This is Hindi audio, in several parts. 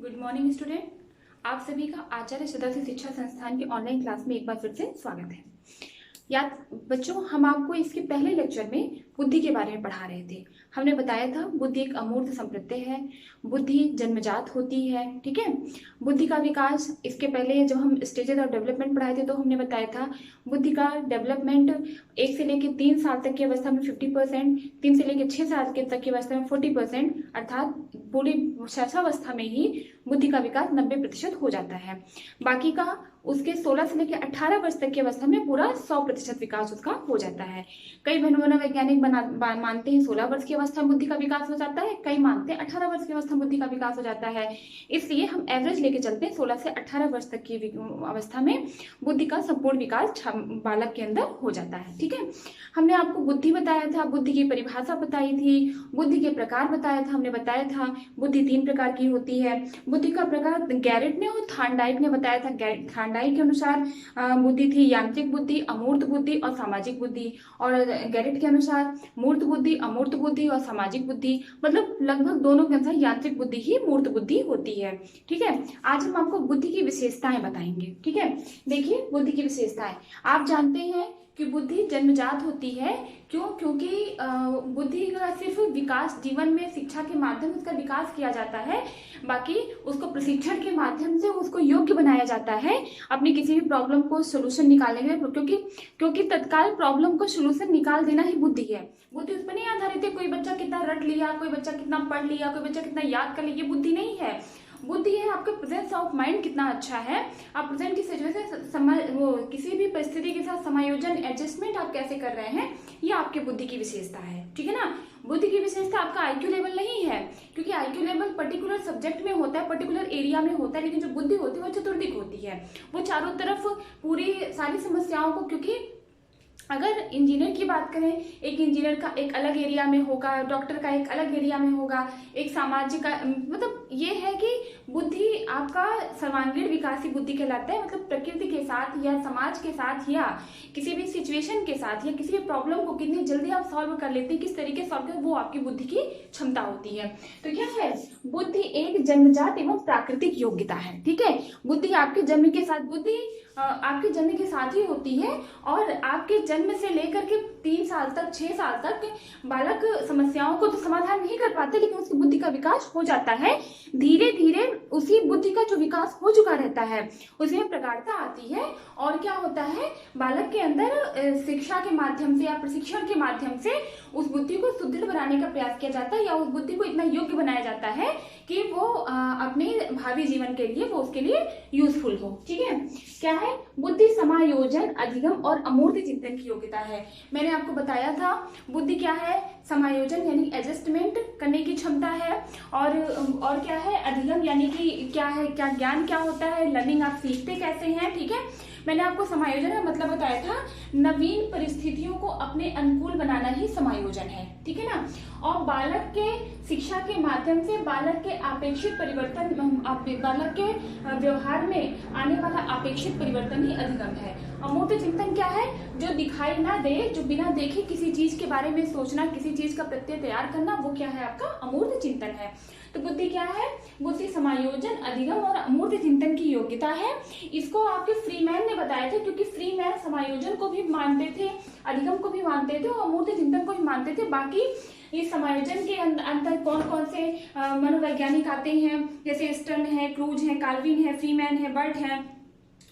Good morning student. आप सभी का आचार्य शताब्दी शिक्षा संस्थान की ऑनलाइन क्लास में एक बार फिर से स्वागत है। याद बच्चों, हम आपको इसके पहले लेक्चर में बुद्धि के बारे में पढ़ा रहे थे। हमने बताया था बुद्धि एक अमूर्त संप्रत्यय है, बुद्धि जन्मजात होती है। ठीक है, बुद्धि का विकास, इसके पहले जब हम स्टेजेस ऑफ डेवलपमेंट पढ़ाए थे तो हमने बताया था बुद्धि का डेवलपमेंट 1 से लेकर 3 साल तक की अवस्था में 50%, 3 से लेकर 6 साल के तक की अवस्था में 40%, अर्थात पूरी शैशवावस्था में ही बुद्धि का विकास 90% हो जाता है। बाकी का उसके 16 से लेकर 18 वर्ष तक की अवस्था में पूरा 100% विकास उसका हो जाता है। कई मनोवैज्ञानिक मानते हैं 16 वर्ष की अवस्था में बुद्धि का विकास हो जाता है, कई मानते हैं 18 वर्ष की अवस्था में बुद्धि का विकास हो जाता है। इसलिए हम एवरेज लेके चलते हैं 16 से 18 वर्ष तक की अवस्था में बुद्धि का संपूर्ण विकास बालक के अंदर हो जाता है। ठीक है, हमने आपको बुद्धि बताया था, बुद्धि की परिभाषा बताई थी, बुद्धि के प्रकार बताया था। हमने बताया था बुद्धि 3 प्रकार की होती है। बुद्धि का प्रकार गैरेट ने और थार्नडाइक ने बताया था। थार्नडाइक के अनुसार बुद्धि थी यांत्रिक बुद्धि, अमूर्त बुद्धि और सामाजिक बुद्धि, और गैरेट के अनुसार मूर्त बुद्धि, अमूर्त बुद्धि और सामाजिक बुद्धि। मतलब लगभग दोनों के अनुसार यांत्रिक बुद्धि ही मूर्त बुद्धि होती है। ठीक है, आज हम आपको बुद्धि की विशेषताएं बताएंगे। ठीक है, देखिए बुद्धि की विशेषताएं। आप जानते हैं कि बुद्धि जन्मजात होती है। क्यों? क्योंकि बुद्धि का सिर्फ विकास जीवन में शिक्षा के माध्यम से उसका विकास किया जाता है, बाकी उसको प्रशिक्षण के माध्यम से उसको योग्य बनाया जाता है अपनी किसी भी प्रॉब्लम को सोल्यूशन निकालने में। क्योंकि तत्काल प्रॉब्लम को सोल्यूशन निकाल देना ही बुद्धि है। बुद्धि उस पर नहीं आधारित है कोई बच्चा कितना रट लिया, कोई बच्चा कितना पढ़ लिया, कोई बच्चा कितना याद कर लिया, ये बुद्धि नहीं है। बुद्धि है आपके प्रेजेंस ऑफ माइंड कितना अच्छा है, आप प्रेजेंट की सिचुएशन किसी भी परिस्थिति के साथ समायोजन एडजस्टमेंट आप कैसे कर रहे हैं, ये आपके बुद्धि की विशेषता है। ठीक है ना, बुद्धि की विशेषता आपका आईक्यू लेवल नहीं है, क्योंकि आईक्यू लेवल पर्टिकुलर सब्जेक्ट में होता है, पर्टिकुलर एरिया में होता है, लेकिन जो बुद्धि होती है वो चतुर्दिक होती है। वो चारों तरफ पूरी सारी समस्याओं को, क्योंकि अगर इंजीनियर की बात करें, एक इंजीनियर का एक अलग एरिया में होगा, डॉक्टर का एक अलग एरिया में होगा, एक सामाजिक का, मतलब ये है कि बुद्धि आपका सर्वांगीण विकासी बुद्धि कहलाता है। मतलब प्रकृति के साथ या समाज के साथ या किसी भी सिचुएशन के साथ या किसी भी प्रॉब्लम को कितनी जल्दी आप सॉल्व कर लेते हैं, किस तरीके से सॉल्व कर, वो आपकी बुद्धि की क्षमता होती है। तो क्या है, बुद्धि एक जन्मजात एवं प्राकृतिक योग्यता है। ठीक है, बुद्धि आपके जन्म के साथ, बुद्धि आपके जन्म के साथ ही होती है, और आपके जन्म से लेकर के 3 साल तक 6 साल तक बालक समस्याओं को तो समाधान नहीं कर पाते, लेकिन उसकी बुद्धि का विकास हो जाता है। धीरे धीरे उसी बुद्धि का जो विकास हो चुका रहता है उसमें प्रगाढ़ता आती है, और क्या होता है, बालक के अंदर शिक्षा के माध्यम से या प्रशिक्षण के माध्यम से उस बुद्धि को सुदृढ़ बनाने का प्रयास किया जाता है, या उस बुद्धि को इतना योग्य बनाया जाता है कि वो अपने भावी जीवन के लिए वो उसके लिए यूजफुल हो। ठीक है, क्या है, बुद्धि समायोजन, अधिगम और अमूर्त चिंतन की योग्यता है। मैंने आपको बताया था बुद्धि क्या है, समायोजन यानी एडजस्टमेंट करने की क्षमता है, और क्या है, अधिगम यानी कि क्या है, क्या ज्ञान क्या होता है, लर्निंग आप सीखते कैसे हैं। ठीक है, मैंने आपको समायोजन का मतलब बताया था, नवीन परिस्थितियों को अपने अनुकूल बनाना ही समायोजन है। ठीक है ना, और बालक के शिक्षा के माध्यम से बालक के अपेक्षित परिवर्तन, बालक के व्यवहार में आने वाला अपेक्षित परिवर्तन ही अधिगम है। अमूर्त चिंतन क्या है, जो दिखाई ना दे, जो बिना देखे किसी चीज के बारे में सोचना, किसी चीज का प्रत्यय तैयार करना, वो क्या है, आपका अमूर्त चिंतन है। तो बुद्धि क्या है, बुद्धि समायोजन, अधिगम और अमूर्त चिंतन की योग्यता है। इसको आपके फ्रीमैन ने बताया था, क्योंकि फ्रीमैन समायोजन को भी मानते थे, अधिगम को भी मानते थे और अमूर्त चिंतन को भी मानते थे। बाकी इस समायोजन के अंदर कौन कौन से मनोवैज्ञानिक आते हैं, जैसे स्टर्न है, क्रूज है, कार्विन है, फ्रीमैन है, बर्ट है,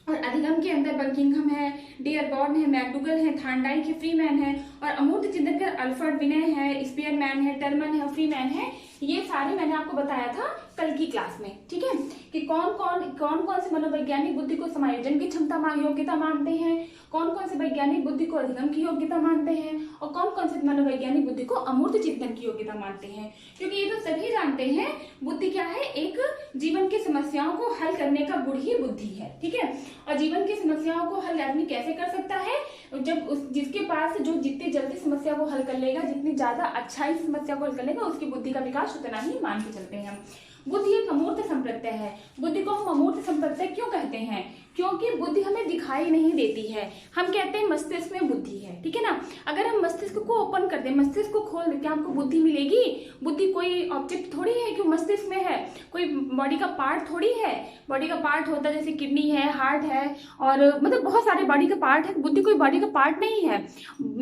और अधिगम के अंदर बकिंघम है, डियरबॉर्न है, मैकडूगल है, थार्नडाइक है, फ्रीमैन है, और अमूर्त चिंतन कर अल्फ्रेड विनय है, स्पीयरमैन है, टर्मन है, फ्रीमैन है। ये सारे मैंने आपको बताया था कल की क्लास में। ठीक है, कि कौन कौन से मनोवैज्ञानिक बुद्धि को समायोजन की क्षमता योग्यता मानते हैं, कौन कौन से वैज्ञानिक बुद्धि को अधिगम की योग्यता मानते हैं, और कौन कौन से मनोवैज्ञानिक बुद्धि को अमूर्त चिंतन की योग्यता मानते हैं। क्योंकि ये तो सभी जानते हैं बुद्धि क्या है, एक जीवन की समस्याओं को हल करने का गुण ही बुद्धि है। ठीक है, और जीवन की समस्याओं को हल आदमी कैसे कर सकता है, जब जिसके पास जो जितनी जल्दी समस्या को हल कर लेगा, जितनी ज्यादा अच्छाई से समस्या को हल कर लेगा, उसकी बुद्धि का विकास उतना ही मान के चलते हैं। बुद्धि एक अमूर्त संप्रत्यय है। बुद्धि को हम अमूर्त संप्रत्यय क्यों कहते हैं? क्योंकि बुद्धि हमें दिखाई नहीं देती है। हम कहते हैं मस्तिष्क में बुद्धि है, ठीक है ना। अगर हम मस्तिष्क को ओपन कर दें, मस्तिष्क को खोल दें, क्या हमको बुद्धि मिलेगी? बुद्धि कोई ऑब्जेक्ट थोड़ी है कि मस्तिष्क में है, कोई बॉडी का पार्ट थोड़ी है। बॉडी का पार्ट होता है जैसे किडनी है, हार्ट है, और मतलब बहुत सारे बॉडी का पार्ट है। बुद्धि कोई बॉडी का पार्ट नहीं है।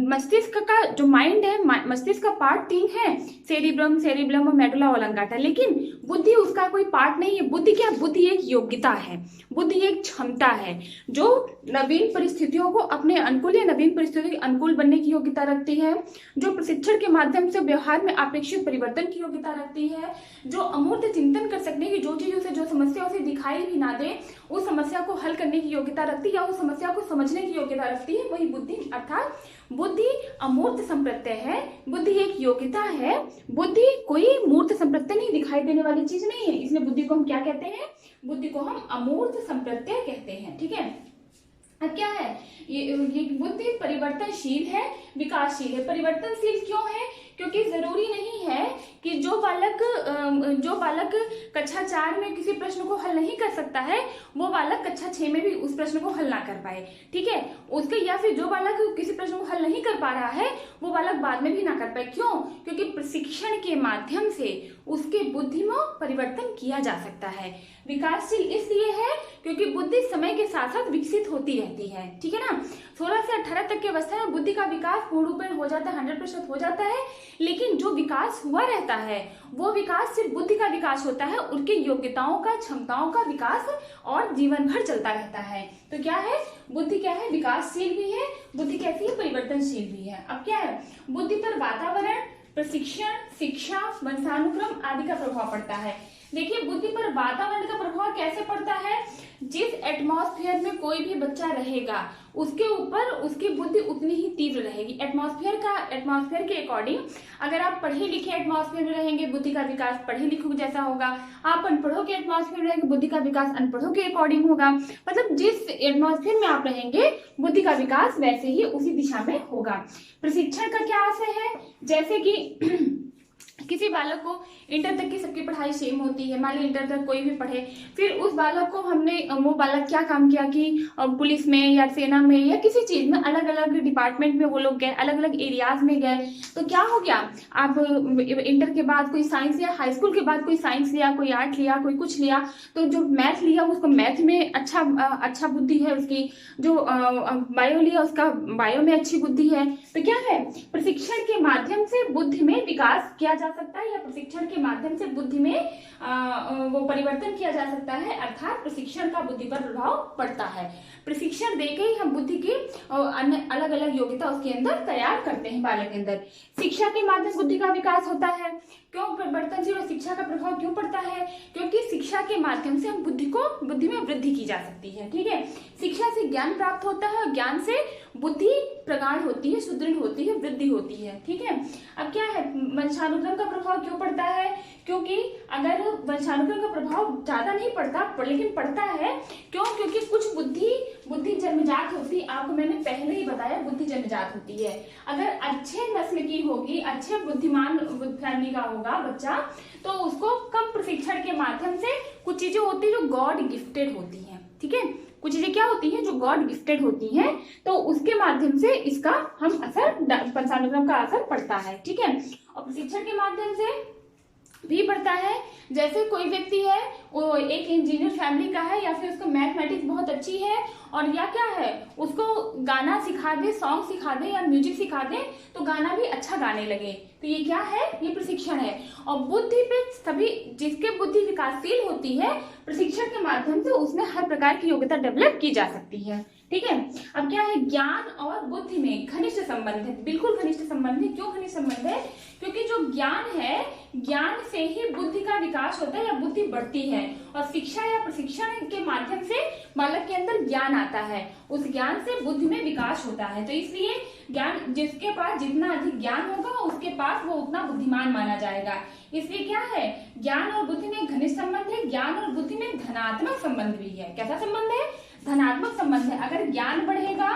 मस्तिष्क का जो माइंड है, मस्तिष्क का पार्ट 3 है, सेरिब्रम और मेडुला ऑब्लांगाटा, लेकिन बुद्धि उसका कोई पार्ट नहीं है। बुद्धि क्या? बुद्धि एक योग्यता है, बुद्धि एक क्षमता है जो नवीन परिस्थितियों को अपने अनुकूल या नवीन परिस्थितियों के अनुकूल बनने की योग्यता रखती है, जो प्रशिक्षण के माध्यम से व्यवहार में अपेक्षित परिवर्तन की योग्यता रखती है, जो अमूर्त चिंतन कर सकने की, जो चीजों से, जो समस्या उसे दिखाई भी ना दे, उस समस्या को हल करने की योग्यता रखती है या उस समस्या को समझने की योग्यता रखती है, वही बुद्धि। अर्थात बुद्धि अमूर्त संप्रत्यय है, बुद्धि एक योग्यता है। बुद्धि कोई मूर्त संप्रत्यय नहीं, दिखाई देने वाली चीज नहीं है, इसलिए बुद्धि को हम क्या कहते हैं? बुद्धि को हम अमूर्त संप्रत्यय कहते हैं, ठीक है। अब क्या है ये बुद्धि परिवर्तनशील है, विकासशील है। परिवर्तनशील क्यों है? क्योंकि जरूरी नहीं है कि जो बालक कक्षा 4 में किसी प्रश्न को हल नहीं कर सकता है, वो बालक कक्षा 6 में भी उस प्रश्न को हल ना कर पाए, ठीक है। उसके या फिर जो बालक किसी प्रश्न को हल नहीं कर पा रहा है, वो बालक बाद में भी ना कर पाए। क्यों? क्योंकि प्रशिक्षण के माध्यम से उसके बुद्धि में परिवर्तन किया जा सकता है। विकासशील इसलिए है क्योंकि बुद्धि समय के साथ साथ विकसित होती रहती है, ठीक है ना। 16 से 18 तक की अवस्था में बुद्धि का विकास पूर्ण रूप में हो जाता है, 100% हो जाता है, लेकिन जो विकास हुआ रहता है वो विकास सिर्फ बुद्धि का विकास होता है, उनकी योग्यताओं का, क्षमताओं का विकास और जीवन भर चलता रहता है। तो क्या है? बुद्धि क्या है? विकासशील भी है। बुद्धि कैसी है? परिवर्तनशील भी है। अब क्या है? बुद्धि पर वातावरण, प्रशिक्षण, शिक्षा, वंशानुक्रम आदि का प्रभाव पड़ता है। देखिए, बुद्धि पर वातावरण का प्रभाव कैसे पड़ता है? जिस एटमॉस्फेयर में कोई भी बच्चा रहेगा उसके ऊपर उसकी बुद्धि उतनी ही तीव्र रहेगी। एटमॉस्फेयर के अकॉर्डिंग, अगर आप पढ़े लिखे एटमॉस्फेयर में रहेंगे, बुद्धि का विकास पढ़े लिखों जैसा होगा। आप अनपढ़ों के एटमॉस्फेयर में रहेंगे, बुद्धि का विकास अनपढ़ों के अकॉर्डिंग होगा। मतलब जिस एटमॉस्फेयर में आप रहेंगे, बुद्धि का विकास वैसे ही उसी दिशा में होगा। प्रशिक्षण का क्या आशय है? जैसे कि किसी बालक को इंटर तक की सबकी पढ़ाई सेम होती है, मान ली इंटर तक कोई भी पढ़े, फिर उस बालक को वो बालक क्या काम किया कि पुलिस में या सेना में या किसी चीज में, अलग अलग डिपार्टमेंट में वो लोग गए, अलग अलग एरियाज में गए, तो क्या हो गया? आप इंटर के बाद कोई साइंस लिया, हाई स्कूल के बाद कोई साइंस लिया, कोई आर्ट लिया, कोई कुछ लिया, तो जो मैथ लिया उसको मैथ में अच्छा बुद्धि है उसकी, जो बायो लिया उसका बायो में अच्छी बुद्धि है। तो क्या है? प्रशिक्षण के माध्यम से बुद्धि में विकास किया जा सकता है, या प्रशिक्षण के माध्यम से बुद्धि में वो परिवर्तन किया जा सकता है, अर्थात प्रशिक्षण का बुद्धि पर प्रभाव पड़ता है। प्रशिक्षण देके ही हम बुद्धि की अन्य अलग अलग योग्यता उसके अंदर तैयार करते हैं बालक के अंदर। शिक्षा के माध्यम से बुद्धि का विकास होता है। क्यों परिवर्तनशील और शिक्षा का प्रभाव क्यों पड़ता है? क्योंकि शिक्षा के माध्यम से हम बुद्धि में वृद्धि की जा सकती है, ठीक है। शिक्षा से ज्ञान प्राप्त होता है और ज्ञान से बुद्धि प्रगाढ़ होती है, सुदृढ़ होती है, वृद्धि होती है, ठीक है। अब क्या है? वंशानुक्रम का प्रभाव क्यों पड़ता है? क्योंकि अगर वंशानुक्रम का प्रभाव ज्यादा नहीं पड़ता, लेकिन पड़ता है। क्यों? क्योंकि कुछ बुद्धि जन्मजात होती है। आपको मैंने पहले ही बताया, बुद्धि जन्मजात होती है। अगर अच्छे नस्ल की होगी, अच्छे बुद्धिमान फैमिली का होगा बच्चा, तो उसको कम प्रशिक्षण के माध्यम से कुछ चीजें होती है जो गॉड गिफ्टेड होती है, ठीक है। कुछ चीजें क्या होती हैं जो गॉड गिफ्टेड होती हैं, तो उसके माध्यम से इसका हम वंशानुक्रम का असर पड़ता है, ठीक है। और प्रशिक्षण के माध्यम से भी पड़ता है। जैसे कोई व्यक्ति है, वो एक इंजीनियर फैमिली का है, या फिर उसको मैथमेटिक्स बहुत अच्छी है, और या क्या है, उसको गाना सिखा दे, सॉन्ग सिखा दे या म्यूजिक सिखा दे, तो गाना भी अच्छा गाने लगे, तो ये क्या है? ये प्रशिक्षण है। और बुद्धि पे सभी, जिसके बुद्धि विकासशील होती है, प्रशिक्षण के माध्यम से उसमें हर प्रकार की योग्यता डेवलप की जा सकती है, ठीक है। अब क्या है? ज्ञान और बुद्धि में घनिष्ठ संबंध है, बिल्कुल घनिष्ठ संबंध है। क्यों घनिष्ठ संबंध है? क्योंकि जो ज्ञान है, ज्ञान से ही बुद्धि का विकास होता है या बुद्धि बढ़ती है, और शिक्षा या प्रशिक्षण के माध्यम से बालक के अंदर ज्ञान आता है, उस ज्ञान से बुद्धि में विकास होता है। तो इसलिए ज्ञान, जिसके पास जितना अधिक ज्ञान होगा उसके पास वो उतना बुद्धिमान माना जाएगा। इसलिए क्या है? ज्ञान और बुद्धि में घनिष्ठ संबंध है। ज्ञान और बुद्धि में धनात्मक संबंध भी है। कैसा संबंध है? धनात्मक संबंध है। अगर ज्ञान बढ़ेगा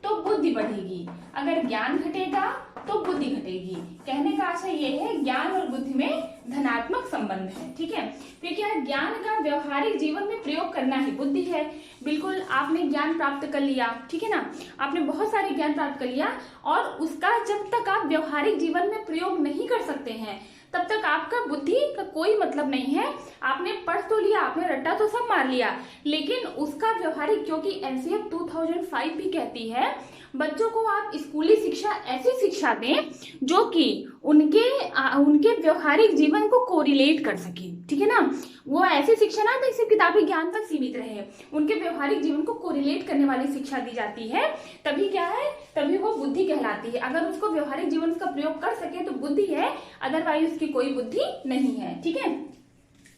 तो बुद्धि बढ़ेगी, अगर ज्ञान घटेगा तो बुद्धि घटेगी। कहने का आशय ये है, ज्ञान और बुद्धि में धनात्मक संबंध संबंध है। ठीक है, फिर क्या है, ज्ञान का व्यवहारिक जीवन में प्रयोग करना ही बुद्धि है। बिल्कुल, आपने ज्ञान प्राप्त कर लिया, ठीक है ना, आपने बहुत सारे ज्ञान प्राप्त कर लिया और उसका जब तक आप व्यवहारिक जीवन में प्रयोग नहीं कर सकते हैं तब तक आपका बुद्धि का कोई मतलब नहीं है। आपने पढ़ तो लिया, आपने रट्टा तो सब मार लिया, लेकिन उसका व्यवहारिक, क्योंकि एनसीएफ 2005 भी कहती है बच्चों को आप स्कूली शिक्षा ऐसी शिक्षा दें जो कि उनके व्यवहारिक जीवन को कोरिलेट कर सके। ठीक है ना, वो ऐसी शिक्षा ना तो सिर्फ किताबी ज्ञान तक सीमित रहे, उनके व्यवहारिक जीवन को कोरिलेट करने वाली शिक्षा दी जाती है, तभी क्या है, तभी वो बुद्धि कहलाती है। अगर उसको व्यवहारिक जीवन का प्रयोग कर सके तो बुद्धि है, अदरवाइज उसकी कोई बुद्धि नहीं है। ठीक है,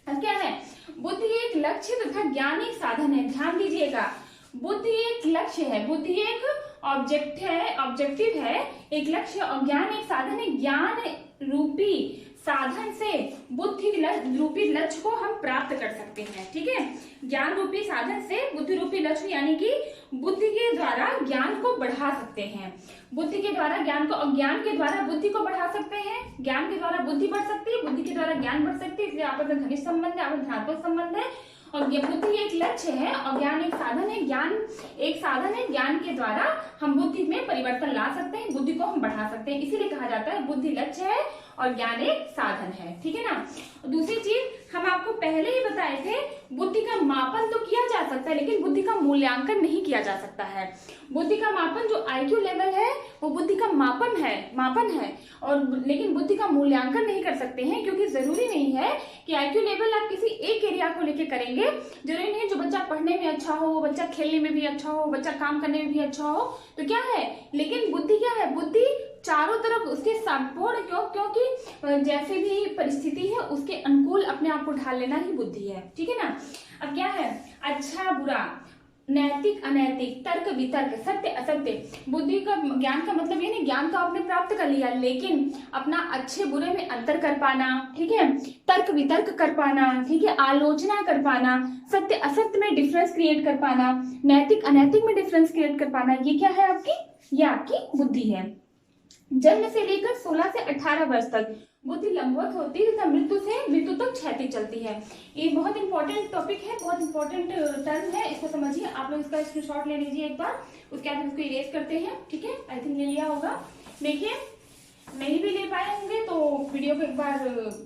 अब क्या है, बुद्धि एक लक्ष्य तथा ज्ञान एक साधन है। ध्यान दीजिएगा, बुद्धि एक लक्ष्य है, बुद्धि एक ऑब्जेक्टिव है, एक लक्ष्य, और ज्ञान एक साधन है। ज्ञान रूपी साधन से बुद्धि रूपी लक्ष्य को हम प्राप्त कर सकते हैं। ठीक है, ज्ञान रूपी साधन से बुद्धि रूपी लक्ष्य, यानी कि बुद्धि के द्वारा ज्ञान को बढ़ा सकते हैं, बुद्धि के द्वारा ज्ञान को, और ज्ञान के द्वारा बुद्धि को बढ़ा सकते हैं। ज्ञान के द्वारा बुद्धि बढ़ सकती है, बुद्धि के द्वारा ज्ञान बढ़ सकती है, इसलिए आपस में घनिष्ठ संबंध है, आपस धनात्मक संबंध है। और बुद्धि एक लक्ष्य है और ज्ञान एक साधन है। ज्ञान एक साधन है, ज्ञान के द्वारा हम बुद्धि में परिवर्तन ला सकते हैं, बुद्धि को हम बढ़ा सकते हैं, इसीलिए कहा जाता है बुद्धि लक्ष्य है और ज्ञान एक साधन है। ठीक है ना, दूसरी चीज हम आपको पहले ही बताए थे, बुद्धि का मापन तो किया जा सकता है लेकिन बुद्धि का मूल्यांकन नहीं किया जा सकता है। बुद्धि का मापन जो आईक्यू लेवल है वो बुद्धि का मापन है और लेकिन बुद्धि का मूल्यांकन नहीं कर सकते हैं, क्योंकि जरूरी नहीं है कि आईक्यू लेवल आप किसी एक एरिया को लेके करेंगे। जरूरी नहीं है जो बच्चा पढ़ने में अच्छा हो, बच्चा खेलने में भी अच्छा हो, बच्चा काम करने में भी अच्छा हो, तो क्या है, लेकिन बुद्धि क्या है, बुद्धि चारों तरफ उसके संपूर्ण, क्योंकि जैसे भी परिस्थिति है उसके अनुकूल अपने आप को ढाल लेना ही बुद्धि है। ठीक है ना, अब क्या है, अच्छा बुरा, नैतिक अनैतिक, तर्क वितर्क, सत्य असत्य। बुद्धि का ज्ञान का मतलब ये नहीं, ज्ञान तो आपने प्राप्त कर लिया लेकिन अपना अच्छे बुरे में अंतर कर पाना, ठीक है, तर्क वितर्क कर पाना, ठीक है, आलोचना कर पाना, सत्य असत्य में डिफरेंस क्रिएट कर पाना, नैतिक अनैतिक में डिफरेंस क्रिएट कर पाना, ये क्या है आपकी, ये आपकी बुद्धि है। जन्म से लेकर 16 से 18 वर्ष तक बुद्धि लंबवत होती है तथा मृत्यु तक क्षैतिज चलती है। ये बहुत इंपॉर्टेंट टॉपिक है, बहुत इंपॉर्टेंट टर्म है, इसको समझिए। आप लोग इसका स्क्रीनशॉट ले लीजिए एक बार, उसके बाद इसको इरेज करते हैं। ठीक है, आई थिंक ले लिया होगा। देखिए, नहीं भी ले पाए होंगे तो वीडियो को एक बार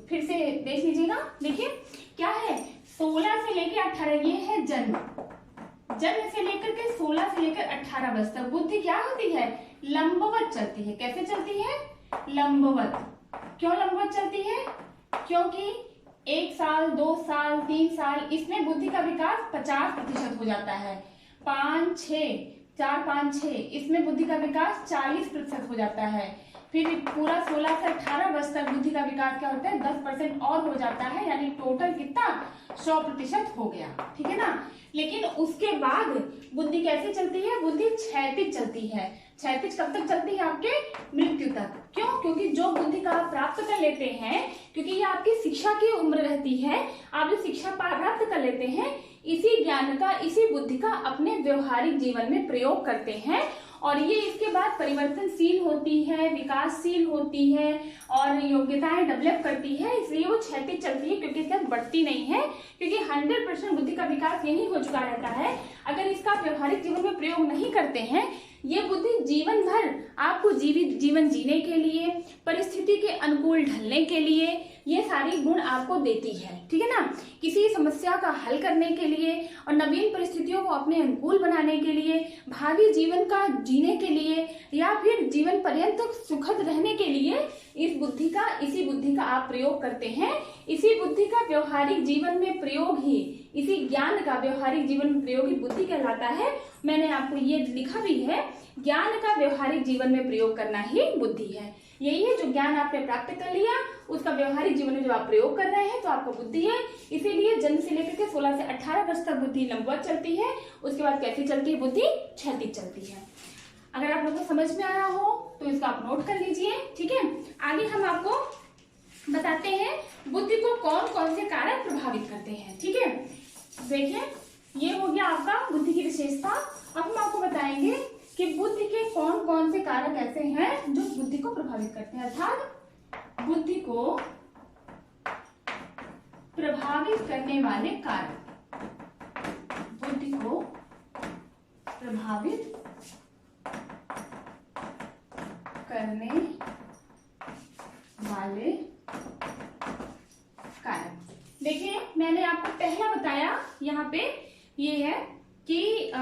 फिर से देख लीजिएगा। देखिए क्या है, 16 से लेकर 18 ये है जन्म से लेकर के 16 से लेकर 18 वर्ष तक बुद्धि क्या होती है, लंबवत चलती है। कैसे चलती है, लंबवत। क्यों लंबवत चलती है, क्योंकि 1 साल 2 साल 3 साल इसमें बुद्धि का विकास 50% हो जाता है। 4 5 6 इसमें बुद्धि का विकास 40% हो जाता है। फिर पूरा 16 से 18 वर्ष तक बुद्धि का विकास क्या होता है, 10% और हो जाता है, यानी टोटल कितना, 100% हो गया। ठीक है ना, लेकिन उसके बाद बुद्धि कैसे चलती है, बुद्धि क्षैतिज चलती है। क्षैतिज कब तक चलती है, आपके मृत्यु तक। क्यों, क्योंकि जो बुद्धि का आप प्राप्त कर लेते हैं, क्योंकि ये आपकी शिक्षा की उम्र रहती है, आप जो शिक्षा प्राप्त कर लेते हैं इसी ज्ञान का, इसी बुद्धि का अपने व्यवहारिक जीवन में प्रयोग करते हैं और ये इसके बाद परिवर्तनशील होती है, विकासशील होती है और योग्यताएं डेवलप करती है, इसलिए वो क्षैतिज चलती है, क्योंकि इसके बढ़ती नहीं है, क्योंकि 100% बुद्धि का विकास यही हो चुका रहता है। अगर इसका व्यवहारिक जीवन में प्रयोग नहीं करते हैं, ये बुद्धि जीवन भर आपको जीवन जीने के लिए, परिस्थिति के अनुकूल ढलने के लिए ये सारी गुण आपको देती है। ठीक है ना, किसी समस्या का हल करने के लिए और नवीन परिस्थितियों को अपने अनुकूल बनाने के लिए, भावी जीवन का जीने के लिए या फिर जीवन पर्यंत सुखद रहने के लिए इसी बुद्धि का आप प्रयोग करते हैं। इसी बुद्धि का व्यवहारिक जीवन में प्रयोग ही, इसी ज्ञान का व्यवहारिक जीवन में प्रयोग ही बुद्धि कहलाता है। मैंने आपको ये लिखा भी है, ज्ञान का व्यवहारिक जीवन में प्रयोग करना ही बुद्धि है। यही है जो ज्ञान आपने प्राप्त कर लिया, उसका व्यवहारिक जीवन में जब आप प्रयोग कर रहे हैं तो आपको बुद्धि है। इसीलिए जन्म से लेकर के 16 से 18 वर्ष तक बुद्धि लंबवत चलती है, उसके बाद कैसी चलती है, बुद्धि क्षैतिज चलती है। अगर आप लोगों को समझ में आया हो तो इसका आप नोट कर लीजिए। ठीक है, आगे हम आपको बताते हैं बुद्धि को कौन कौन से कारक प्रभावित करते हैं। ठीक है, देखिए ये हो गया आपका बुद्धि की विशेषता। अब हम आपको बताएंगे कि बुद्धि के कौन कौन से कारक ऐसे हैं जो बुद्धि को प्रभावित करते हैं, अर्थात बुद्धि को प्रभावित करने वाले कारक, बुद्धि को प्रभावित करने वाले कारक। देखिए मैंने आपको पहला बताया यहाँ पे ये है कि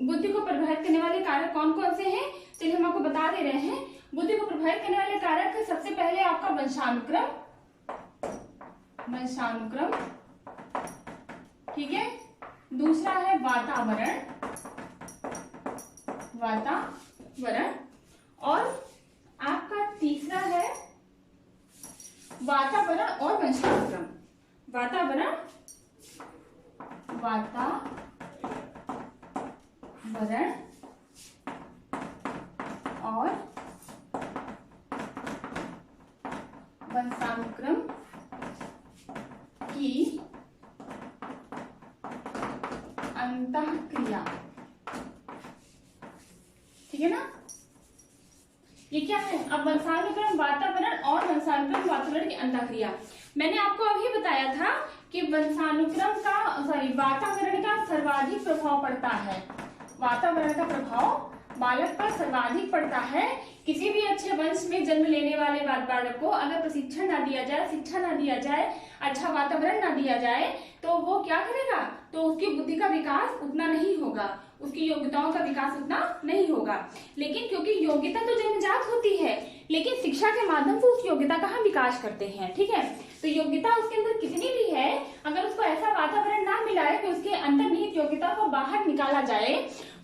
बुद्धि को प्रभावित करने वाले कारक कौन कौन से हैं। चलिए हम आपको बता दे रहे हैं। बुद्धि को प्रभावित करने वाले कारक सबसे पहले आपका वंशानुक्रम, ठीक है। दूसरा है वातावरण, और आपका तीसरा है वातावरण और वंशानुक्रम, वातावरण और वंशानुक्रम की अंतःक्रिया, ठीक है ना। ये क्या है, अब वंशानुक्रम, वातावरण और वंशानुक्रम वातावरण की अंतःक्रिया। मैंने आपको अभी बताया था कि वातावरण का सर्वाधिक प्रभाव पड़ता है, वातावरण का प्रभाव बालक पर सर्वाधिक पड़ता है। किसी भी अच्छे वंश में जन्म लेने वाले बालक को अगर प्रशिक्षण ना दिया जाए, शिक्षा ना दिया जाए, अच्छा वातावरण ना दिया जाए तो वो क्या करेगा, तो उसकी बुद्धि का विकास उतना नहीं होगा, उसकी योग्यताओं का विकास उतना नहीं होगा। लेकिन क्योंकि योग्यता तो जन्मजात होती है, लेकिन शिक्षा के माध्यम से उस योग्यता का हम विकास करते हैं, ठीक है। तो योग्यता उसके अंदर कितनी भी है, अगर उसको ऐसा वातावरण ना मिला है कि उसके अंतर्निहित योग्यता को बाहर निकाला जाए।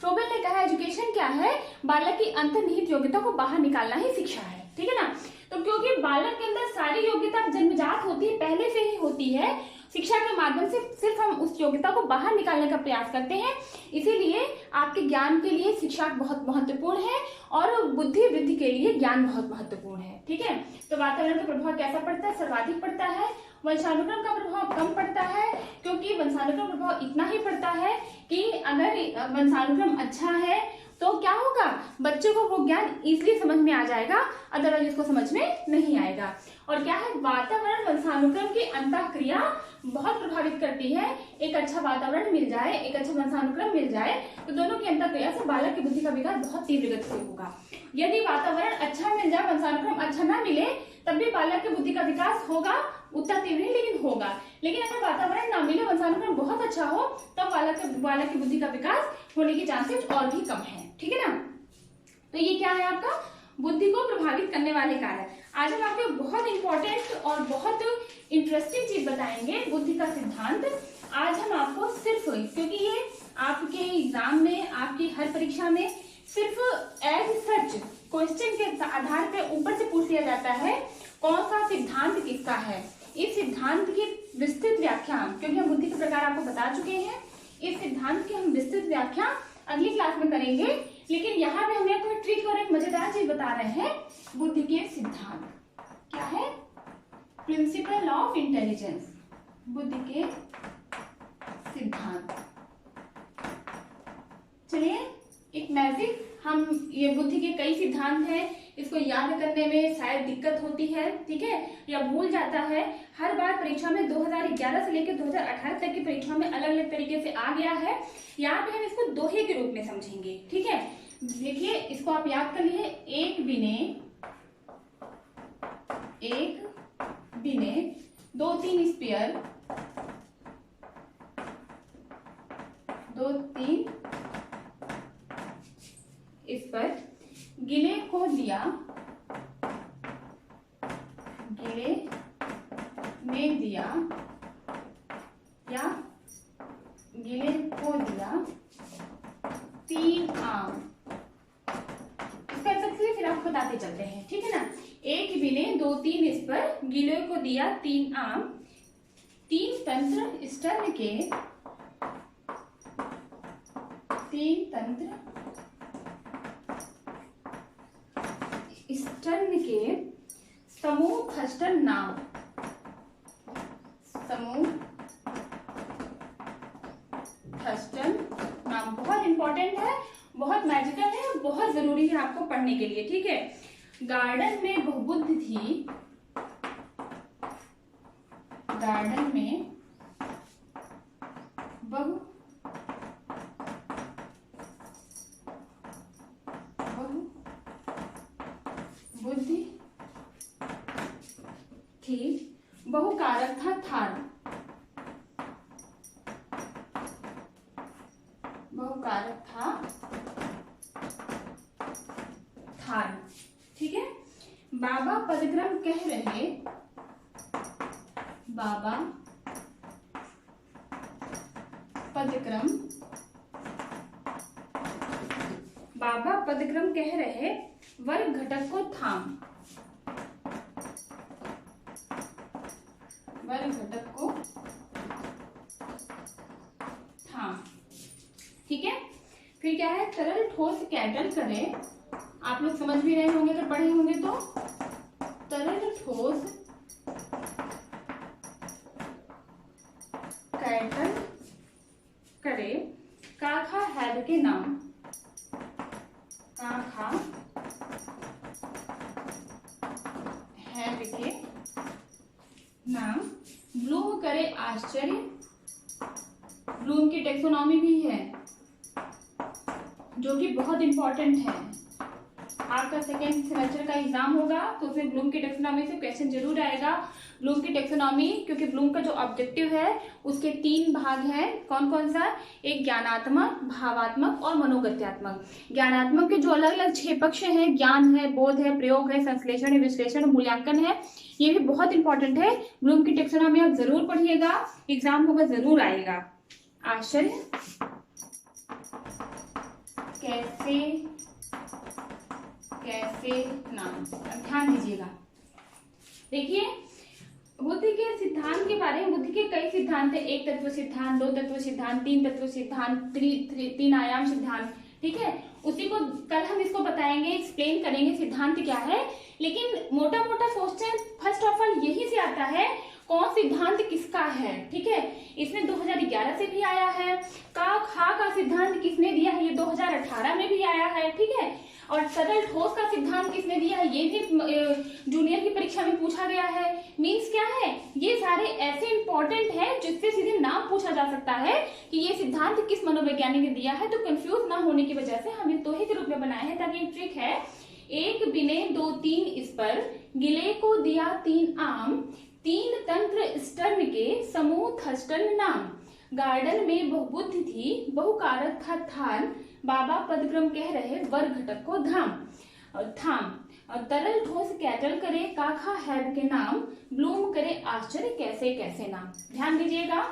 फ्रोबेल ने कहा एजुकेशन क्या है, बालक की अंतर्निहित योग्यता को बाहर निकालना ही शिक्षा है, ठीक है ना। तो क्योंकि बालक के अंदर सारी योग्यता जन्मजात होती है, पहले से ही होती है, शिक्षा के माध्यम से सिर्फ हम उस योग्यता को बाहर निकालने का प्रयास करते हैं। इसीलिए आपके ज्ञान के लिए शिक्षा बहुत महत्वपूर्ण है और बुद्धि वृद्धि के लिए ज्ञान बहुत महत्वपूर्ण है, ठीक है। तो वातावरण का प्रभाव कैसा पड़ता है, सर्वाधिक पड़ता है। वंशानुक्रम का प्रभाव कम पड़ता है, क्योंकि वंशानुक्रम प्रभाव इतना ही पड़ता है कि अगर वंशानुक्रम अच्छा है तो क्या होगा, बच्चे को वो ज्ञान इजीली समझ में आ जाएगा, अदरवाइज उसको समझ में नहीं आएगा। और क्या है, वातावरण वंशानुक्रम की अंतःक्रिया बहुत प्रभावित करती है। एक अच्छा वातावरण मिल जाए, एक अच्छा वंशानुक्रम मिल जाए तो दोनों की अंतःक्रिया से बालक की बुद्धि का विकास बहुत तीव्र गति से होगा। यदि वातावरण अच्छा मिल जाए, वंशानुक्रम अच्छा ना मिले, तब भी बालक की बुद्धि का विकास होगा, उतना तीव्र नहीं लेकिन होगा। लेकिन अगर वातावरण ना मिले, वंशानुक्रम बहुत अच्छा हो, तब बालक की बुद्धि का विकास होने की चांसेस और भी कम है, ठीक है ना। तो ये क्या है आपका बुद्धि को प्रभावित करने वाले कारक। आज हम आपको बहुत इंपॉर्टेंट और बहुत इंटरेस्टिंग चीज बताएंगे, बुद्धि का सिद्धांत। आज हम आपको सिर्फ, क्योंकि ये आपके एग्जाम में, आपकी हर परीक्षा में सिर्फ एज सच क्वेश्चन के आधार पर ऊपर से पूछ लिया जाता है, कौन सा सिद्धांत किसका है। इस सिद्धांत की विस्तृत व्याख्या, क्योंकि हम बुद्धि के प्रकार आपको बता चुके हैं, इस सिद्धांत की हम विस्तृत व्याख्या अगली क्लास में करेंगे। लेकिन यहाँ पे हमें कोई ट्रिक और एक मजेदार चीज बता रहे हैं, बुद्धि के सिद्धांत क्या है, प्रिंसिपल ऑफ इंटेलिजेंस, बुद्धि के सिद्धांत। चलिए एक मैजिक, हम ये बुद्धि के कई सिद्धांत हैं, इसको याद करने में शायद दिक्कत होती है, ठीक है, या भूल जाता है। हर बार परीक्षा में 2011 से लेकर 2018 तक की परीक्षा में अलग अलग तरीके से आ गया है। यहाँ पे हम इसको दोहे के रूप में समझेंगे, ठीक है। देखिए इसको आप याद कर लीजिए, एक बिने 2-3 स्पेयर, 2-3 इस पर गिले को दिया, गिले में दिया या गिले को दिया 3 आम। इसका सबसे फिर आप बताते चलते हैं, ठीक है ना। एक बिने 2-3 इस पर गिले को दिया 3 आम, 3 तंत्र स्तन के, 3 तंत्र स्तन के समूह खष्टन नाम, समूह खष्टन नाम बहुत इंपॉर्टेंट है, बहुत मैजिकल है, बहुत जरूरी है आपको पढ़ने के लिए, ठीक है। गार्डन में बहुबुद्ध थी, गार्डन में बुद्धि थी, बहुकारक था थार, बहुकारक था थार। ठीक है। बाबा पदक्रम कह रहे, बाबा पदक्रम कह रहे वर्ग घटक को थाम, वर्ग घटक को थाम। ठीक है। फिर क्या है, तरल ठोस कैटल करे, आप लोग समझ भी रहे होंगे अगर पढ़े होंगे तो, तरल ठोस कैटल करे काखा हैब के नाम, काखा हैब के नाम। ब्लूम करे आश्चर्य, ब्लूम की टेक्सोनॉमी भी है जो कि बहुत इंपॉर्टेंट है। आपका सेकेंड सेमेस्टर का एग्जाम होगा तो उसमें ब्लूम की टेक्सोनॉमी से क्वेश्चन जरूर आएगा। ब्लूम की टेक्सोनॉमी, क्योंकि ब्लूम का जो ऑब्जेक्टिव है उसके 3 भाग हैं। कौन कौन सा? एक ज्ञानात्मक, भावात्मक और मनोगत्यात्मक। ज्ञानात्मक के जो अलग अलग 6 पक्ष हैं, ज्ञान है, बोध है, प्रयोग है, संश्लेषण है, विश्लेषण, मूल्यांकन है, ये भी बहुत इंपॉर्टेंट है। ब्लूम की टेक्सोनॉमी आप जरूर पढ़िएगा, एग्जाम होगा जरूर आएगा। आश्चर्य कैसे नाम, ध्यान दीजिएगा। देखिए बुद्धि के सिद्धांत के बारे में, बुद्धि के कई सिद्धांत है। 1 तत्व सिद्धांत, 2 तत्व सिद्धांत, 3 तत्व सिद्धांत, 3 आयाम सिद्धांत। ठीक है, उसी को कल हम इसको बताएंगे, एक्सप्लेन करेंगे सिद्धांत क्या है। लेकिन मोटा मोटा क्वेश्चन फर्स्ट ऑफ ऑल यही से आता है, कौन सिद्धांत किसका है। ठीक है, इसमें 2011 से भी आया है। खा का सिद्धांत किसने दिया है, ये 2018 में भी आया है। ठीक है, और तरल ठोस का सिद्धांत किसने दिया है, ये भी जूनियर की परीक्षा में पूछा गया है। मींस क्या है, ये सारे ऐसे इंपॉर्टेंट है जिससे सीधे नाम पूछा जा सकता है कि ये सिद्धांत किस मनोवैज्ञानिक ने दिया है। तो कंफ्यूज ना होने की वजह से हमने दोहे के रूप में बनाए हैं, ताकि एक ट्रिक है, 1 बिने 2 3 इस पर, गिले को दिया 3 आम, 3 तंत्र स्टर्न के समूह थस्टन नाम। गार्डन में बहुबुद्धि थी, बहुकारक था थान, बाबा पदक्रम कह रहे वर्ग घटक को थाम। तरल ठोस कैटल करे काखा हैब के नाम, ब्लूम करे आश्चर्य कैसे नाम। ध्यान दीजिएगा,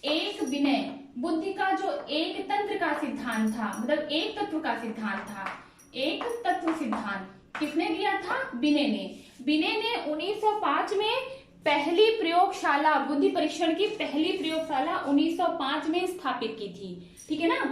एक विनय, बुद्धि का जो एक तंत्र का सिद्धांत था, मतलब एक तत्व का सिद्धांत था, एक तत्व सिद्धांत किसने दिया था, विनय ने 1905 में पहली प्रयोगशाला, बुद्धि परीक्षण की पहली प्रयोगशाला 1905 में स्थापित की थी। ठीक है ना।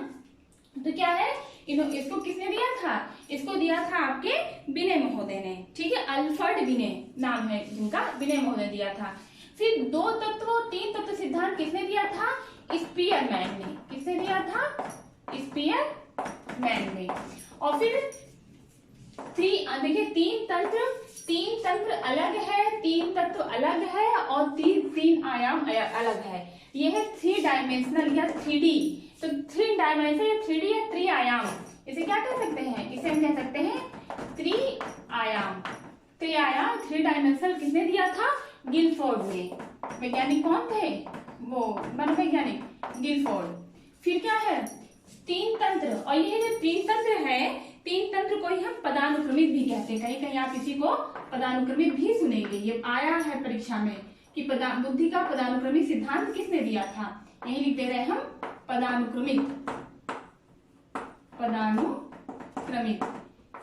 तो क्या है, इसको किसने दिया था, इसको दिया था आपके विनय महोदय ने। ठीक है, अल्फ्रेड विनय नाम है जिनका, विनय महोदय दिया था। फिर 2 तत्व और 3 तत्व सिद्धांत किसने दिया था, स्पीयरमैन ने। किसने दिया था, स्पीयरमैन ने। और फिर देखिए 3 तंत्र अलग है, 3 तत्व अलग है और 3 आयाम अलग है। यह है 3 डायमेंशनल या 3D। तो 3 डायमेंशन या 3D या 3 आयाम, इसे क्या कह सकते हैं, इसे हम कह सकते हैं 3 आयाम। 3 डायमेंशनल किसने दिया था, गिलफोर्ड ने। वैज्ञानिक कौन थे, वो मनोवैज्ञानिक गिलफोर्ड। फिर क्या है, 3 तंत्र, और ये जो 3 तंत्र है, 3 तंत्र को ही हम पदानुक्रमित भी कहते हैं। कहीं कहीं आप इसी को पदानुक्रमित भी सुनेंगे, ये आया है परीक्षा में कि बुद्धि का पदानुक्रमित सिद्धांत किसने दिया था। यही लिख दे रहे हैं हम, पदानुक्रमित।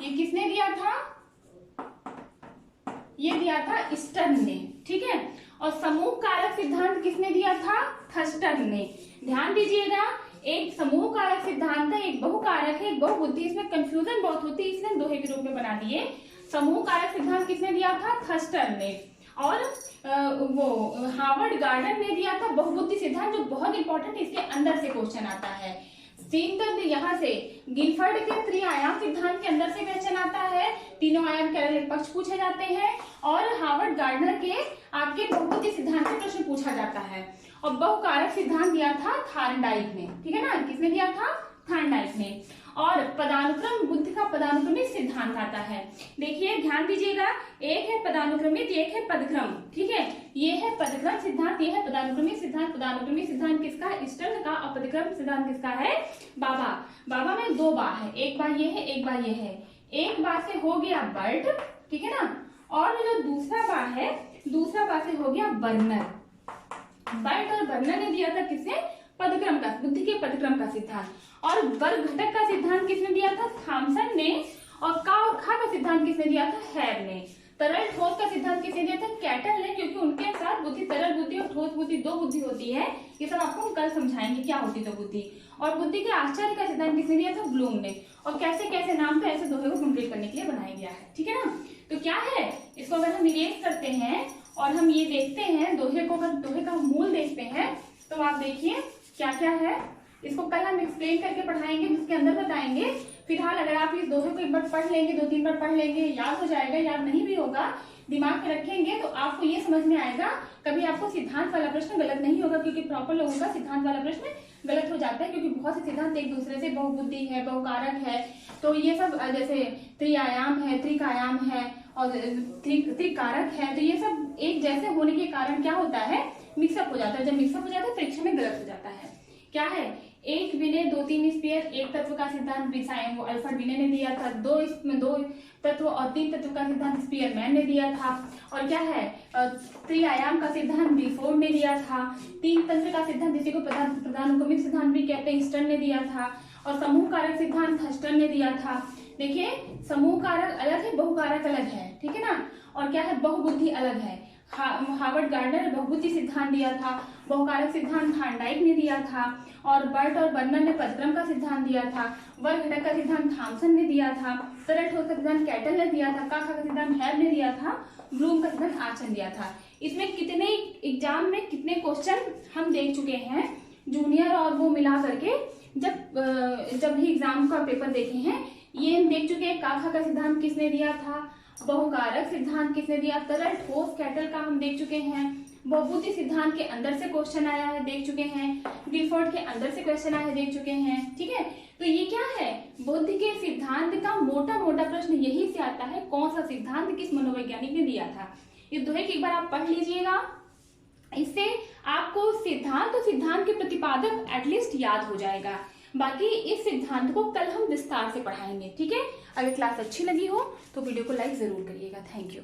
ये किसने दिया था, ये दिया था स्टर्न ने। ठीक है, और समूह कारक सिद्धांत किसने दिया था, थर्स्टन ने। ध्यान दीजिएगा, एक समूह कारक सिद्धांत है, एक बहुकारक है, एक बहुबुद्धि। इसमें कंफ्यूजन बहुत होती है, इसलिए दोहे के रूप में बना दिए। समूह कारक सिद्धांत किसने दिया था, थर्स्टन ने। और वो हार्वर्ड गार्डन ने दिया था बहुबुद्धि सिद्धांत, जो बहुत इंपॉर्टेंट, इसके अंदर से क्वेश्चन आता है। तीन तत्व यहाँ से गिलफर्ड के त्रिआयाम सिद्धांत के अंदर से क्वेश्चन आता है, तीनों आयाम के अलग पक्ष पूछे जाते हैं, और हार्वर्ड गार्डनर के आपके बहुपदी सिद्धांत से प्रश्न पूछा जाता है। और बहुकारक सिद्धांत दिया था थार्नडाइक ने, ठीक है ना, किसने दिया था? थार्नडाइक ने। और पदानुक्रम, बुद्धि का पदानुक्रमित सिद्धांत आता है। देखिए ध्यान दीजिएगा, एक है पदानुक्रमित, एक है पदक्रम, ठीक है, ये है पदक्रम सिद्धांत, ये है पदानुक्रमित सिद्धांत। पदानुक्रमित सिद्धांत किसका? स्टर्न का। और पदक्रम सिद्धांत किसका है? बाबा। बाबा में दो बा है, एक बार ये है, एक बार ये है। एक बार से हो गया बर्ट, ठीक है ना, और जो दूसरा बा है, दूसरा बा से हो गया बर्नर। बर्ट और बर्नर ने दिया था किसने? पदक्रम का, बुद्धि के पदक्रम का सिद्धांत। और वर्ग घटक का सिद्धांत किसने दिया था? थॉमसन ने। और का और खा का सिद्धांत किसने दिया था? हैब ने। तरल ठोस का सिद्धांत किसने दिया था? कैटल ने, क्योंकि उनके साथ बुद्धि, तरल बुद्धि और ठोस बुद्धि, दो बुद्धि होती है। ये सब आपको हम कल समझाएंगे क्या होती है दो बुद्धि। और बुद्धि के आश्चर्य का सिद्धांत किसने दिया था? ब्लूम ने। और कैसे कैसे नाम तो ऐसे दोहे को कंप्लीट करने के लिए बनाया गया है, ठीक है ना। तो क्या है, इसको अगर हम इरेज करते हैं और हम ये देखते हैं दोहे को, अगर दोहे का मूल देखते हैं तो आप देखिए क्या क्या है। इसको कल हम एक्सप्लेन करके पढ़ाएंगे, उसके अंदर बताएंगे। फिलहाल अगर आप इस दोहे को एक बार पढ़ लेंगे, 2-3 बार पढ़ लेंगे, याद हो जाएगा, याद नहीं भी होगा, दिमाग में रखेंगे तो आपको ये समझ में आएगा। कभी आपको सिद्धांत वाला प्रश्न गलत नहीं होगा, क्योंकि प्रॉपर लोगों का सिद्धांत वाला प्रश्न गलत हो जाता है, क्योंकि बहुत से सिद्धांत एक दूसरे से, बहुबुद्धि है, बहुकारक है, तो ये सब जैसे त्रिआयाम है, त्रिकायाम है और त्रिकारक है, तो ये सब एक जैसे होने के कारण क्या होता है? मिक्सअप हो जाता है। जब मिक्सअप हो जाता है परीक्षा में गलत हो जाता है। क्या है? एक विनय, दो तीन स्पीयर, एक तत्व का सिद्धांत वो अल्फ्रेड विनय ने दिया था। दो तत्व और तीन तत्व का सिद्धांत स्पीयरमैन ने दिया था। और क्या है? त्रिआयाम का सिद्धांत बिफोर्ड ने दिया था। तीन तंत्र का सिद्धांत, जिसे को पदानुक्रमित सिद्धांत भी कहते हैं, स्टर्न ने दिया था। और समूह कारक सिद्धांत हस्टन ने दिया था। देखिए समूह कारक अलग है, बहुकारक अलग है, ठीक है ना। और क्या है? बहुबुद्धि अलग है। हार्वर्ड गार्डनर बहुबुद्धि सिद्धांत दिया था, बहुकारक सिद्धांत थार्नडाइक ने दिया था, और बर्ट और बर्नर ने पदक्रम का सिद्धांत दिया था। वर्ग घटक का सिद्धांत थॉमसन ने दिया था। तरल ठोस का सिद्धांत कैटल ने दिया था। का का सिद्धांत हैब ने दिया था। ब्लूम का सिद्धांत आर्चन दिया था। इसमें कितने एग्जाम में कितने क्वेश्चन हम देख चुके हैं, जूनियर और वो मिला करके, जब भी एग्जाम का पेपर देखे हैं ये देख चुके हैं। का का सिद्धांत किसने दिया था? बहुकारक सिद्धांत किसने दिया? तरल ठोस कैटल का हम देख चुके हैं। बहुबुद्धि सिद्धांत के अंदर से क्वेश्चन आया है, देख चुके हैं। गिलफोर्ड के अंदर से क्वेश्चन आया है, देख चुके हैं, ठीक है। तो ये क्या है? बुद्धि के सिद्धांत का मोटा मोटा प्रश्न यही से आता है, कौन सा सिद्धांत किस मनोवैज्ञानिक ने दिया था। ये दोहे एक बार आप पढ़ लीजिएगा, इससे आपको सिद्धांत और सिद्धांत के प्रतिपादक एटलीस्ट याद हो जाएगा। बाकी इस सिद्धांत को कल हम विस्तार से पढ़ाएंगे, ठीक है। अगर क्लास अच्छी लगी हो तो वीडियो को लाइक जरूर करिएगा। Thank you.